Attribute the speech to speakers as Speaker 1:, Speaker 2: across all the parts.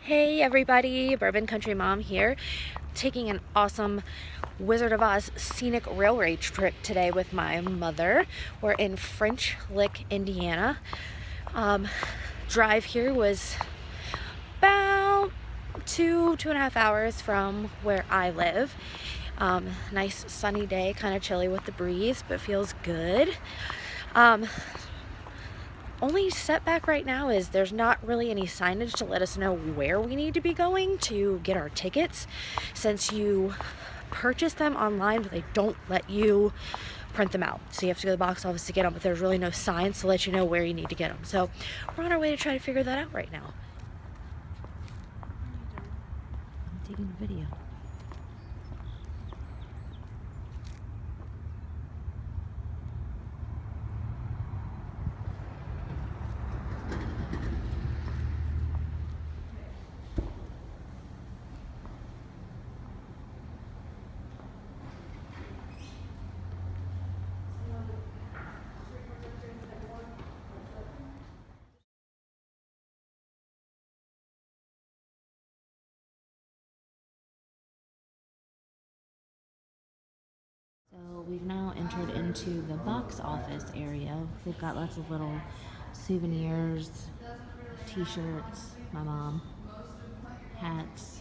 Speaker 1: Hey everybody, Bourbon Country Mom here, taking an awesome Wizard of Oz scenic railway trip today with my mother. We're in French Lick, Indiana. Drive here was about two and a half hours from where I live. Nice sunny day, kind of chilly with the breeze, but feels good. Only setback right now is there's not really any signage to let us know where we need to be going to get our tickets, since you purchase them online but they don't let you print them out, so you have to go to the box office to get them, but there's really no signs to let you know where you need to get them. So we're on our way to try to figure that out right now. I'm taking a video. So we've now entered into the box office area. They've got lots of little souvenirs, t-shirts, my mom, hats.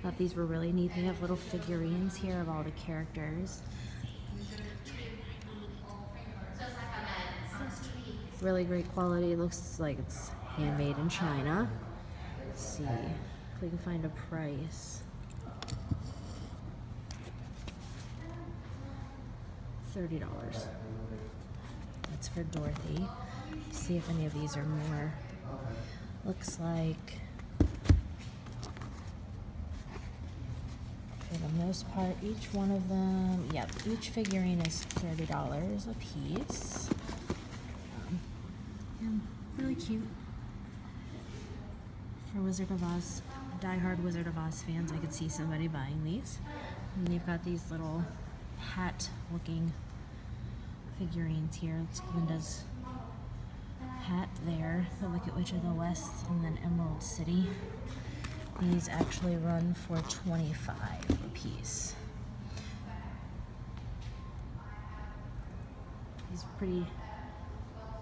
Speaker 1: Thought these were really neat. They have little figurines here of all the characters. Really great quality. It looks like it's handmade in China. Let's see if we can find a price. $30. That's for Dorothy. See if any of these are more. Looks like, for the most part, each one of them, yep, each figurine is $30 a piece. And really cute. For Wizard of Oz, die-hard Wizard of Oz fans, I could see somebody buying these. And you've got these little hat-looking figurines here. It's Glinda's hat there, the Wicked Witch of the West, and then Emerald City. These actually run for $25 a piece. These pretty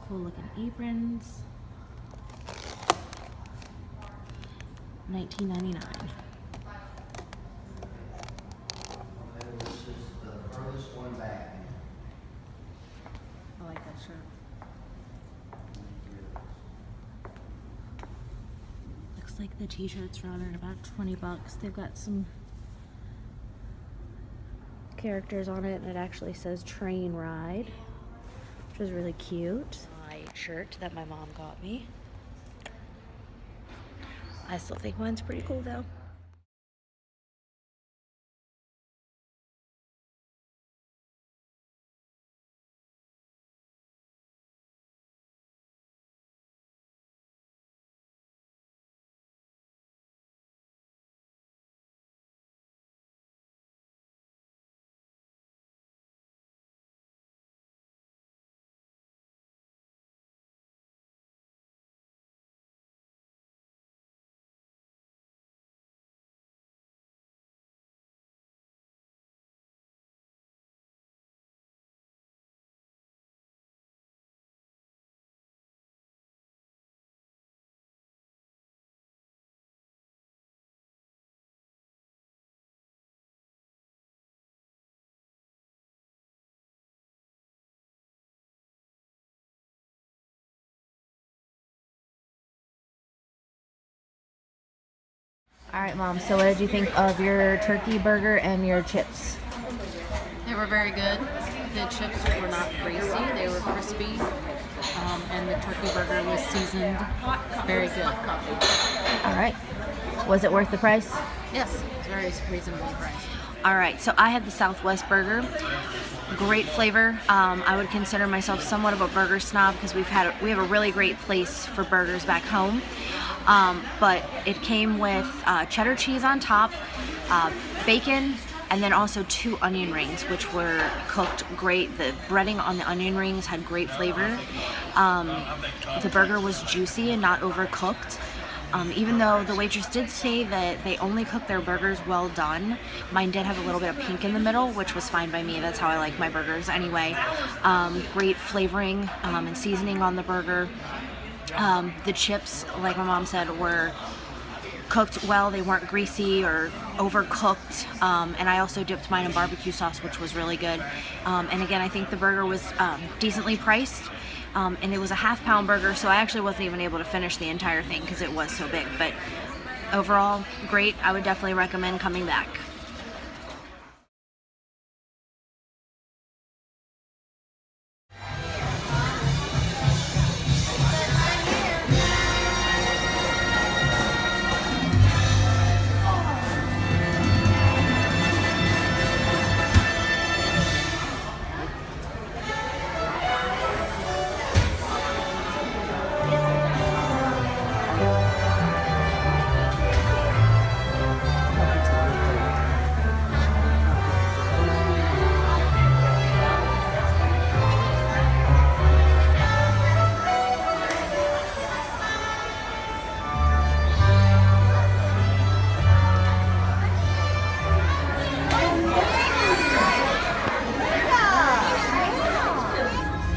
Speaker 1: cool looking aprons. $19.99.
Speaker 2: This is the furthest one back.
Speaker 1: I like that shirt. Looks like the t-shirts run at about $20. They've got some characters on it, and it actually says train ride, which is really cute. My shirt that my mom got me. I still think mine's pretty cool though. All right, Mom, so what did you think of your turkey burger and your chips?
Speaker 3: They were very good. The chips were not greasy, they were crispy, and the turkey burger was seasoned very good.
Speaker 1: All right. Was it worth the price?
Speaker 3: Yes, it's very reasonable price.
Speaker 1: All right, so I had the Southwest burger. Great flavor. I would consider myself somewhat of a burger snob because we have a really great place for burgers back home. But it came with cheddar cheese on top, bacon, and then also 2 onion rings, which were cooked great. The breading on the onion rings had great flavor. The burger was juicy and not overcooked. Even though the waitress did say that they only cook their burgers well done, mine did have a little bit of pink in the middle, which was fine by me. That's how I like my burgers anyway. Great flavoring and seasoning on the burger. The chips, like my mom said, were cooked well. They weren't greasy or overcooked, and I also dipped mine in barbecue sauce, which was really good. And again, I think the burger was decently priced, and it was a half-pound burger, so I actually wasn't even able to finish the entire thing because it was so big. But overall, great. I would definitely recommend coming back.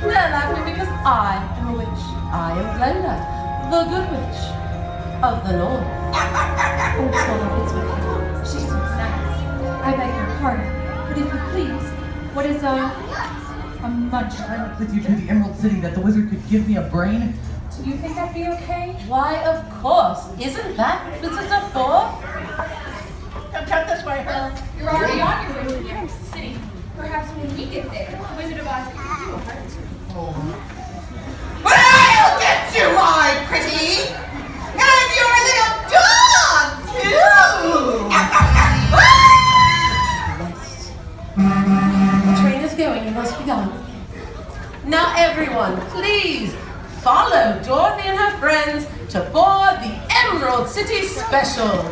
Speaker 4: They're laughing because I am a witch. I am Glenda, the good witch of the north.
Speaker 5: Oh, children, it's okay. She seems nice. I beg your pardon, but if you please, what is a munchkin?
Speaker 6: With you to the Emerald City that the wizard could give me a brain?
Speaker 5: Do you think that'd be okay?
Speaker 4: Why, of course. Isn't that what this is for?
Speaker 6: Come this way.
Speaker 5: You're already on your way to the Emerald City. Perhaps when we get there, the Wizard of Oz can give you a heart.
Speaker 7: But I'll get you, my pretty! And your little dog, too!
Speaker 4: The train is going. You must be gone. Now, everyone, please follow Dorothy and her friends to board the Emerald City Special.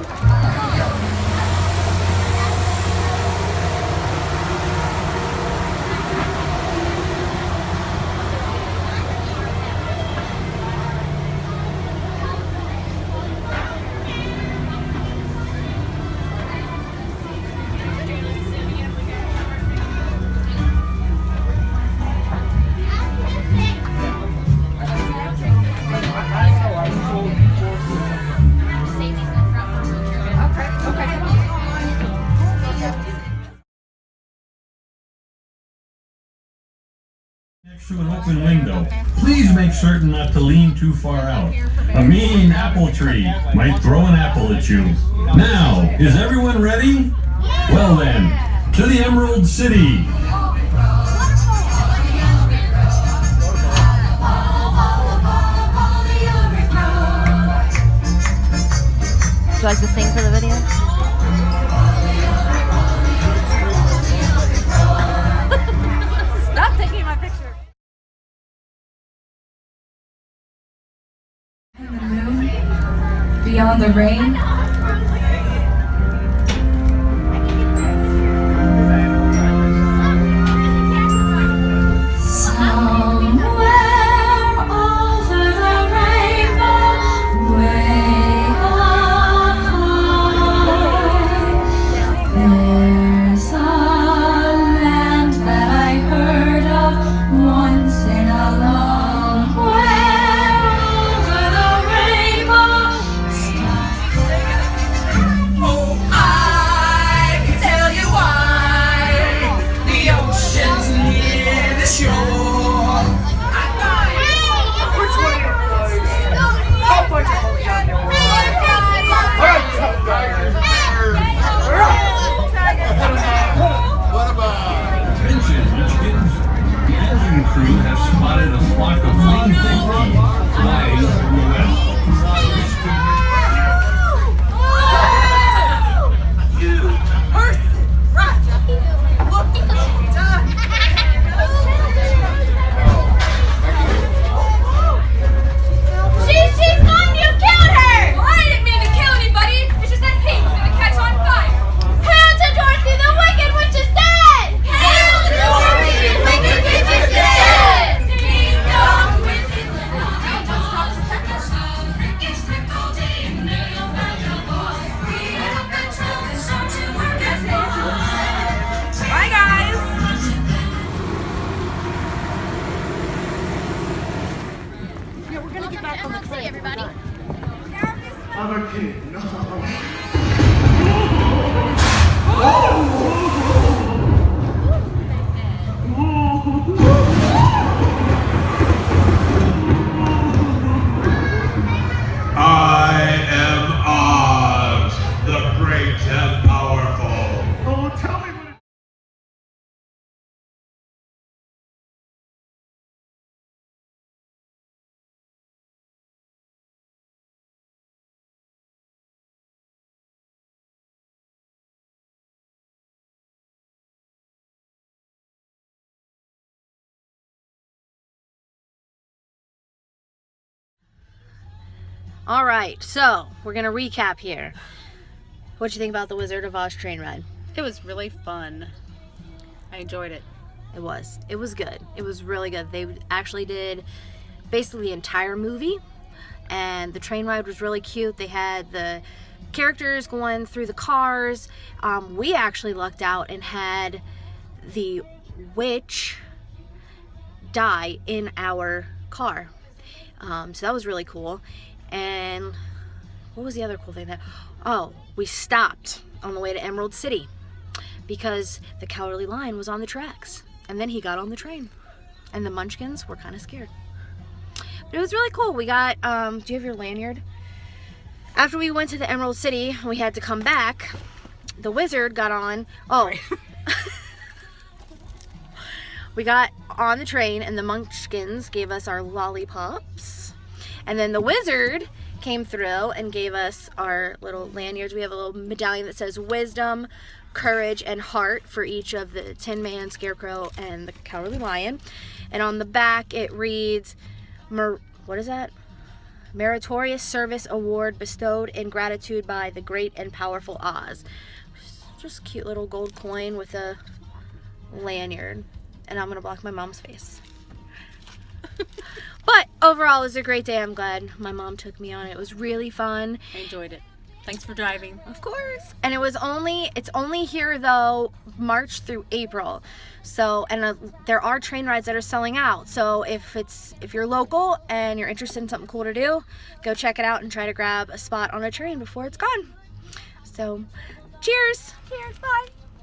Speaker 8: Next to an open window, please make certain not to lean too far out. A mean apple tree might throw an apple at you. Now, is everyone ready? Well then, to the Emerald City.
Speaker 1: Would you like to sing for the video? Stop taking my picture.
Speaker 5: And the moon, beyond the rain. Somewhere over the rainbow, way up high, there's a land that I heard of once in a long way over the rainbow sky.
Speaker 2: I'm a king. No.
Speaker 9: I am Oz, the great and powerful. Oh, tell me what.
Speaker 1: All right, so we're gonna recap here. What'd you think about the Wizard of Oz train ride?
Speaker 3: It was really fun. I enjoyed it.
Speaker 1: It was good. It was really good. They actually did basically the entire movie, and the train ride was really cute. They had the characters going through the cars. We actually lucked out and had the witch die in our car. So that was really cool. And what was the other cool thing that, oh, we stopped on the way to Emerald City because the Cowardly Lion was on the tracks, and then he got on the train, and the Munchkins were kind of scared. But it was really cool. We got, do you have your lanyard? After we went to the Emerald City, we had to come back. The wizard got on, we got on the train, and the Munchkins gave us our lollipops. And then the wizard came through and gave us our little lanyards. We have a little medallion that says wisdom, courage, and heart for each of the Tin Man, Scarecrow, and the Cowardly Lion. And on the back it reads, what is that? Meritorious Service Award bestowed in gratitude by the great and powerful Oz. Just a cute little gold coin with a lanyard. And I'm gonna block my mom's face. But overall, it was a great day. I'm glad my mom took me on it. It was really fun.
Speaker 3: I enjoyed it. Thanks for driving.
Speaker 1: Of course. And it's only here though, March through April. So, and there are train rides that are selling out. So if you're local and you're interested in something cool to do, go check it out and try to grab a spot on a train before it's gone. So, cheers.
Speaker 3: Cheers, bye.